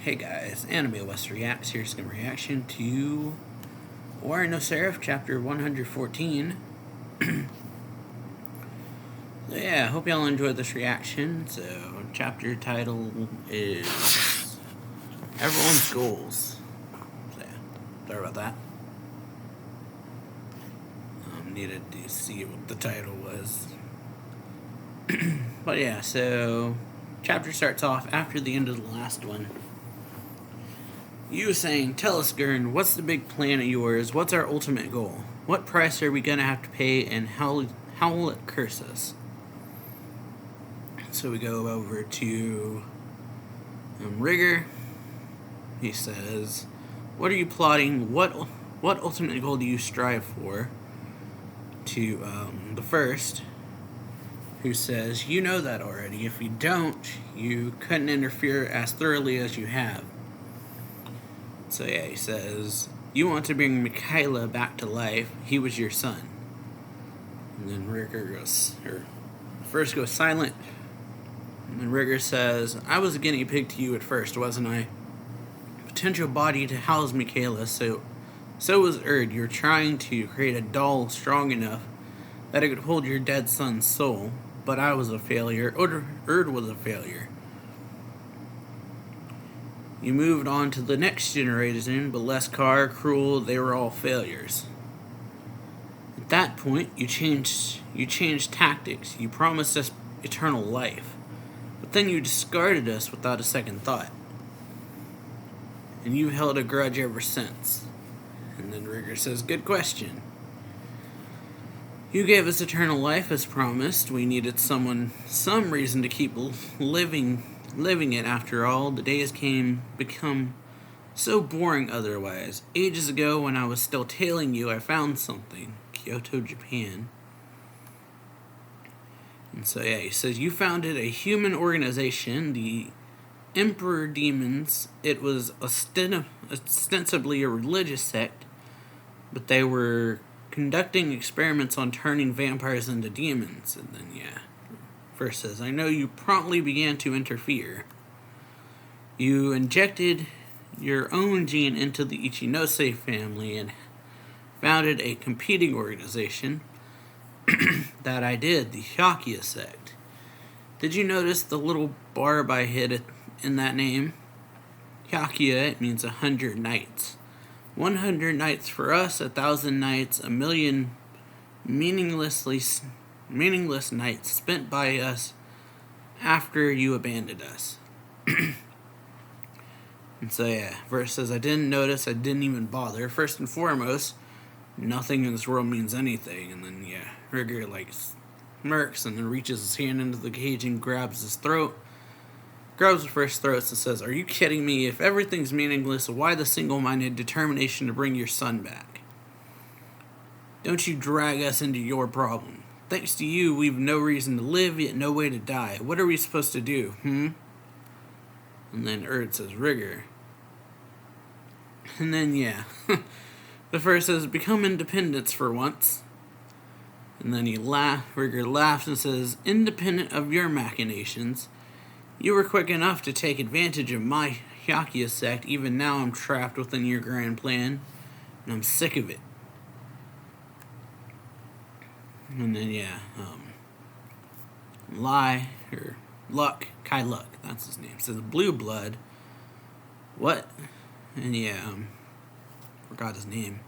Hey guys, Anime West Reacts. Here's some reaction to Owari Seraph, chapter 114. So yeah, hope y'all enjoyed this reaction. So, chapter title is Everyone's Goals. So yeah, sorry about that. Needed to see what the title was. But yeah, so chapter starts off after the end of the last one. You saying, tell us, Gurn, what's the big plan of yours? What's our ultimate goal? What price are we gonna have to pay, and how will it curse us? So we go over to Rigger. He says, what are you plotting? What ultimate goal do you strive for? To the first, who says, you know that already. If you don't, you couldn't interfere as thoroughly as you have. So yeah, he says, you want to bring Michaela back to life. He was your son. And then Rigger first goes silent. And then Rigger says, I was a guinea pig to you at first, wasn't I? Potential body to house Michaela, so was Erd. You're trying to create a doll strong enough that it could hold your dead son's soul, but I was a failure. Erd was a failure. You moved on to the next generation, but Leskar, Cruel, they were all failures. At that point, you changed tactics. You promised us eternal life, but then you discarded us without a second thought. And you've held a grudge ever since. And then Rigger says, good question. You gave us eternal life as promised. We needed some reason to keep living it after all. The days become so boring otherwise. Ages ago, when I was still tailing you, I found something. Kyoto, Japan. And so yeah, he says, you founded a human organization, the Emperor Demons. It was ostensibly a religious sect, but they were conducting experiments on turning vampires into demons. And then yeah, first says, I know you promptly began to interfere. You injected your own gene into the Ichinose family and founded a competing organization. That I did, the Hyakuya sect. Did you notice the little barb I hid in that name? Hyakuya, it means 100 nights. 100 nights for us, 1,000 nights, 1,000,000 meaningless nights spent by us after you abandoned us. And so yeah, verse says, I didn't notice, I didn't even bother. First and foremost, nothing in this world means anything. And then yeah, Rigger smirks and then reaches his hand into the cage and grabs his throat. Grabs the first throat and says, are you kidding me? If everything's meaningless, why the single-minded determination to bring your son back? Don't you drag us into your problem. Thanks to you, we've no reason to live, yet no way to die. What are we supposed to do, And then Erd says, Rigger. And then, yeah. The first says, become independents for once. And then Rigger laughs and says, independent of your machinations. You were quick enough to take advantage of my Hyakuya sect. Even now I'm trapped within your grand plan, and I'm sick of it. And then yeah, Kai Luck, that's his name. Says blue blood. What? And yeah, forgot his name.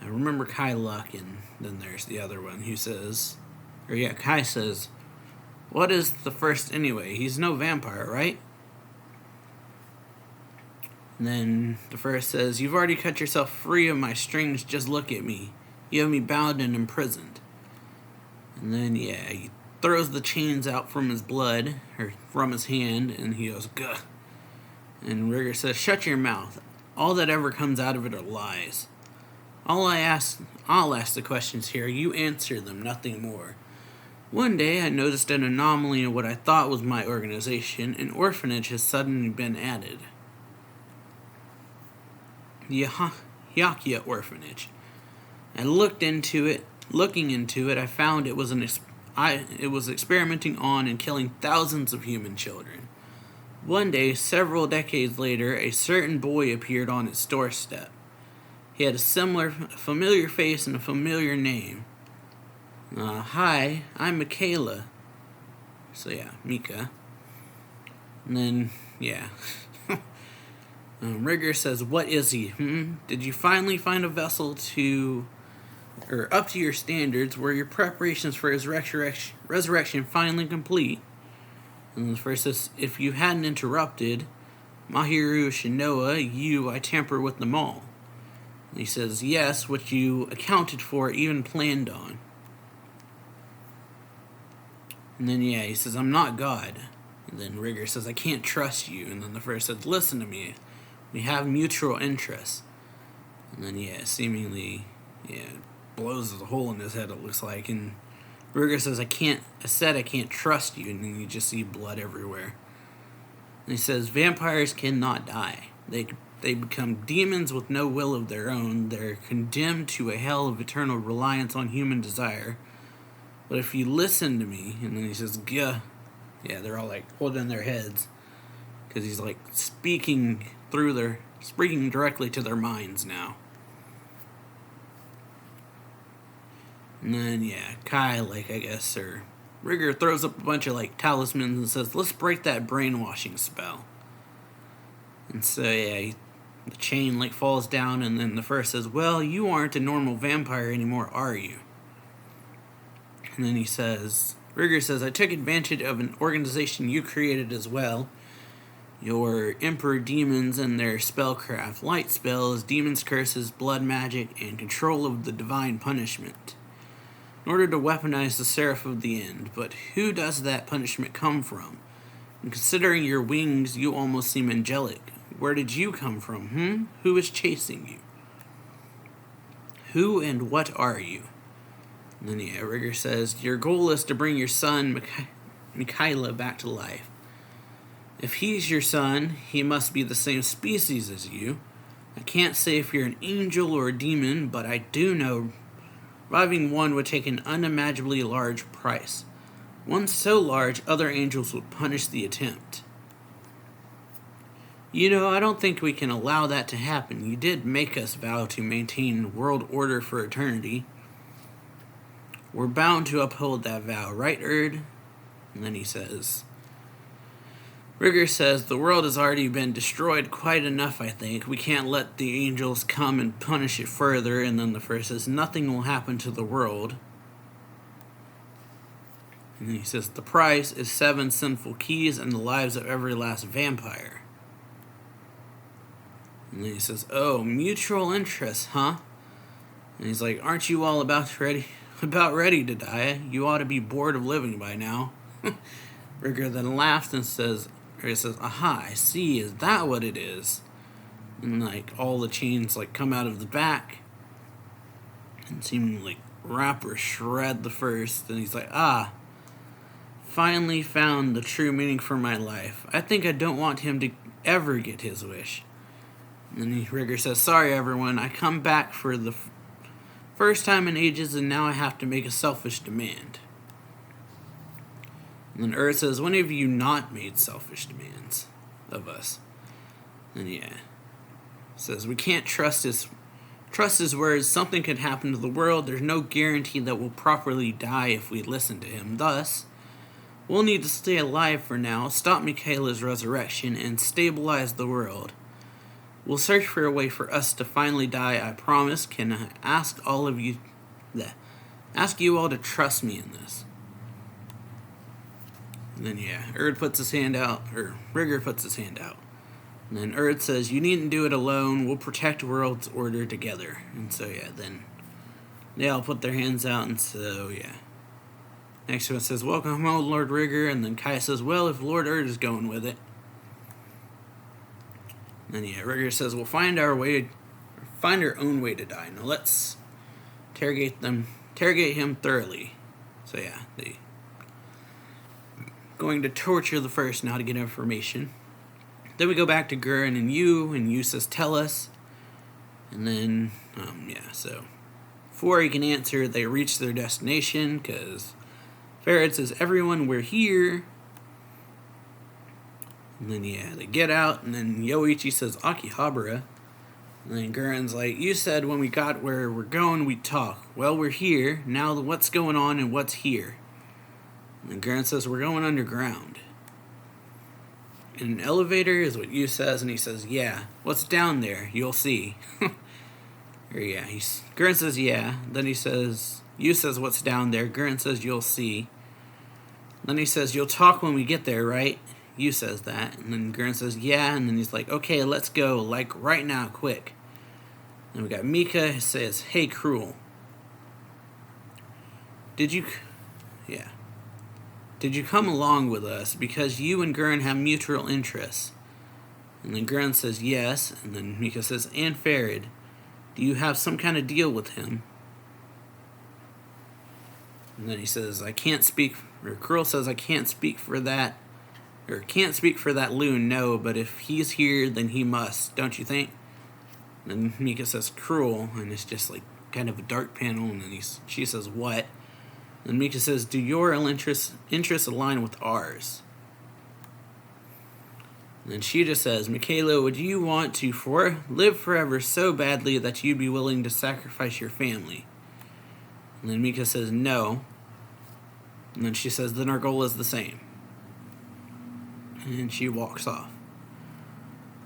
I remember Kai Luck, and then there's the other one who says, Kai says, what is the first anyway? He's no vampire, right? And then the first says, you've already cut yourself free of my strings, just look at me. You have me bound and imprisoned. And then, yeah, he throws the chains out from his blood, or from his hand, and he goes, gah. And Rigger says, shut your mouth. All that ever comes out of it are lies. I'll ask the questions here. You answer them, nothing more. One day, I noticed an anomaly in what I thought was my organization. An orphanage has suddenly been added. The Hyakuya orphanage. I looked into it. Looking into it, I found it was experimenting on and killing thousands of human children. One day, several decades later, a certain boy appeared on its doorstep. He had a familiar face and a familiar name. Hi, I'm Michaela. So yeah, Mika. And then, yeah. Rigger says, what is he? Did you finally find a vessel up to your standards? Were your preparations for his resurrection finally complete? And the first says, if you hadn't interrupted, Mahiru Shinoa, I tamper with them all. And he says, yes, what you accounted for, even planned on. And then, he says, I'm not God. And then Rigger says, I can't trust you. And then the first says, listen to me. We have mutual interests. And then, seemingly, blows a hole in his head, it looks like. And Rigger says, I can't trust you. And then you just see blood everywhere. And he says, vampires cannot die. They become demons with no will of their own. They're condemned to a hell of eternal reliance on human desire. But if you listen to me, and then he says, Gah. Yeah, they're all like holding their heads. Because he's like speaking directly to their minds now. And then, Kai, or Rigger throws up a bunch of talismans and says, let's break that brainwashing spell. And so, the chain falls down, and then the first says, well, you aren't a normal vampire anymore, are you? And then Rigger says, I took advantage of an organization you created as well. Your Emperor demons and their spellcraft, light spells, demons' curses, blood magic, and control of the divine punishment. In order to weaponize the Seraph of the End. But who does that punishment come from? And considering your wings, you almost seem angelic. Where did you come from, Who is chasing you? Who and what are you? And then, Rigger says, your goal is to bring your son, Michaela, back to life. If he's your son, he must be the same species as you. I can't say if you're an angel or a demon, but I do know reviving one would take an unimaginably large price. One so large, other angels would punish the attempt. I don't think we can allow that to happen. You did make us vow to maintain world order for eternity. We're bound to uphold that vow, right, Erd? And then Rigger says, the world has already been destroyed quite enough, I think. We can't let the angels come and punish it further. And then the first says, nothing will happen to the world. And then he says, the price is 7 sinful keys and the lives of every last vampire. And then he says, oh, mutual interest, huh? And he's like, aren't you all about ready to die? You ought to be bored of living by now. Rigger then laughs and says, aha, I see, is that what it is? And all the chains come out of the back and seem wrap or shred the first. And he's like, finally found the true meaning for my life. I think I don't want him to ever get his wish. And then Rigger says, sorry everyone, I come back for the first time in ages and now I have to make a selfish demand. And then Earth says, when have you not made selfish demands of us? And says, we can't trust his words. Something could happen to the world. There's no guarantee that we'll properly die if we listen to him. Thus, we'll need to stay alive for now, stop Michaela's resurrection, and stabilize the world. We'll search for a way for us to finally die, I promise. Can I ask you all to trust me in this? And then, Rigger puts his hand out. And then Erd says, you needn't do it alone. We'll protect world's order together. And so, then they all put their hands out. And so, next one says, welcome home, Lord Rigger. And then Kai says, well, if Lord Erd is going with it. And then, Rigger says, we'll find our own way to die. Now let's interrogate him thoroughly. So, they going to torture the first now to get information. Then we go back to Gurren and Yu says, tell us. And then, so before he can answer, they reach their destination, because Ferret says, everyone, we're here. And then, yeah, they get out, and then Yoichi says, Akihabara. And then Gurren's like, you said when we got where we're going, we'd talk. Well, we're here. Now what's going on and what's here? And then Gurren says, we're going underground. In an elevator is what Yu says, and he says, yeah. What's down there? You'll see. Or yeah, Gurren says, yeah. Then he says, Yu says, what's down there? Gurren says, you'll see. Then he says, you'll talk when we get there, right? Yu says that. And then Gurren says, yeah. And then he's like, okay, let's go. Like, right now, quick. And we got Mika who says, hey, Cruel. Did you come along with us because you and Gurren have mutual interests? And then Gurren says, yes. And then Mika says, and Farid, do you have some kind of deal with him? And then he says, I can't speak, or Cruel says, I can't speak for that, or can't speak for that loon, no, but if he's here, then he must, don't you think? And then Mika says, Cruel, and it's just like kind of a dark panel, and then she says, what? And Mika says, do your interests align with ours? And then she just says, Michaela, would you want to live forever so badly that you'd be willing to sacrifice your family? And then Mika says, no. And then she says, then our goal is the same. And she walks off.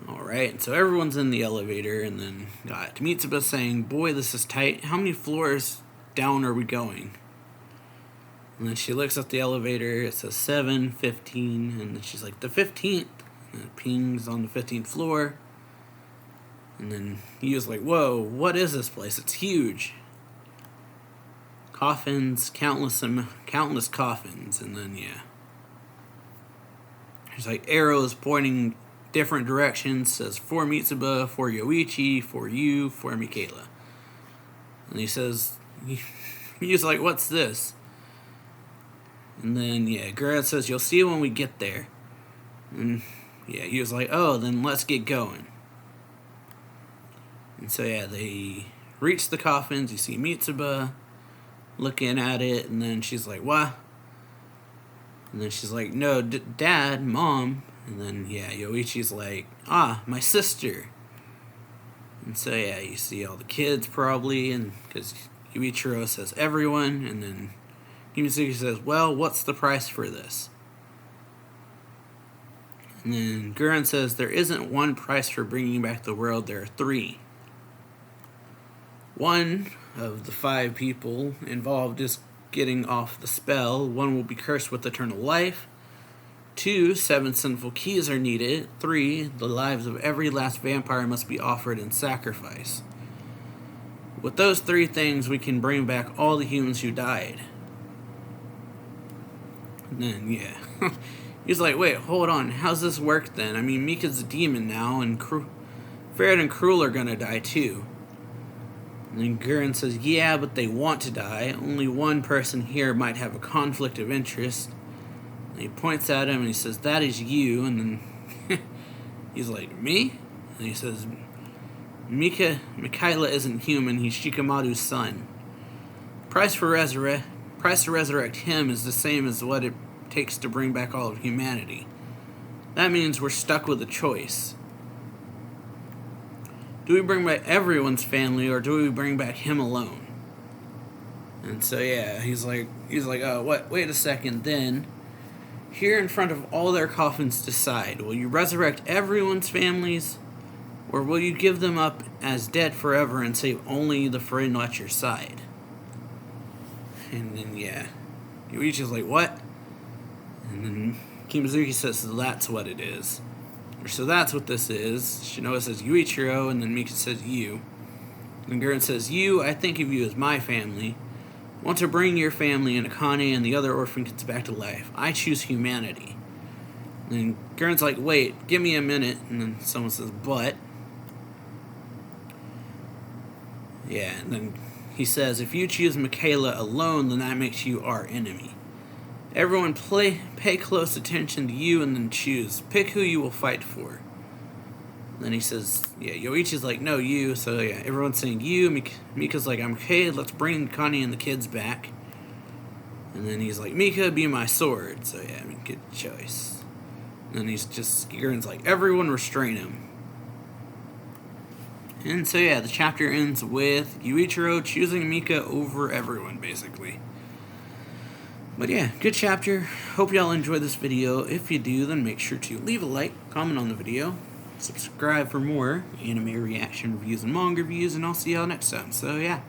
Alright, and so everyone's in the elevator, and then got Mitsuba saying, boy, this is tight. How many floors down are we going? And then she looks at the elevator, it says 7, 15, and then she's like, the 15th. And it pings on the 15th floor. And then he was like, whoa, what is this place? It's huge. Coffins, countless coffins, and then, yeah. There's like arrows pointing different directions, says for Mitsuba, for Yoichi, for you, for Michaela. And he says, he's like, what's this? And then, yeah, Gurren says, you'll see when we get there. And, yeah, he was like, oh, then let's get going. And so, yeah, they reach the coffins. You see Mitsuba looking at it, and then she's like, what? And then she's like, no, Dad, Mom. And then, yeah, Yoichi's like, my sister. And so, yeah, you see all the kids probably, and because Yuichiro says everyone, and then Kimitsuki says, well, what's the price for this? And then Gurren says, there isn't one price for bringing back the world, there are 3. One of the 5 people involved is getting off the spell. 1 will be cursed with eternal life. 2, 7 sinful keys are needed. 3, the lives of every last vampire must be offered in sacrifice. With those 3 things, we can bring back all the humans who died. And then, yeah. He's like, wait, hold on. How's this work then? I mean, Mika's a demon now, and Farid and Cruel are gonna die too. And then Gurren says, yeah, but they want to die. Only one person here might have a conflict of interest. And he points at him and he says, that is you. And then he's like, me? And he says, Michaela isn't human. He's Shikamaru's son. Price to resurrect him is the same as what it takes to bring back all of humanity. That means we're stuck with a choice. Do we bring back everyone's family, or do we bring back him alone? And so, yeah, he's like, oh, what? Wait a second, then. Here in front of all their coffins, decide. Will you resurrect everyone's families, or will you give them up as dead forever and save only the friend at your side? And then, yeah, Yuichi's like, what? And then Kimitsuki says, so that's what it is. Or so that's what this is. Shinoa says Yuichiro, and then Mika says you. And Gurren says, you, I think of you as my family. Want to bring your family and Akane and the other orphan kids back to life. I choose humanity. And then Gurren's like, wait, give me a minute. And then someone says, but. Yeah, and then he says, if you choose Michaela alone, then that makes you our enemy. Everyone pay close attention to you and then choose. Pick who you will fight for. And then he says, yeah, Yoichi's like, no, you. So, yeah, everyone's saying you. Mika's like, I'm okay, let's bring Connie and the kids back. And then he's like, Mika, be my sword. So, yeah, I mean, good choice. And Girin's like, everyone restrain him. And so yeah, the chapter ends with Yuichiro choosing Mika over everyone, basically. But yeah, good chapter. Hope y'all enjoyed this video. If you do, then make sure to leave a like, comment on the video, subscribe for more anime reaction reviews and manga reviews, and I'll see y'all next time. So yeah.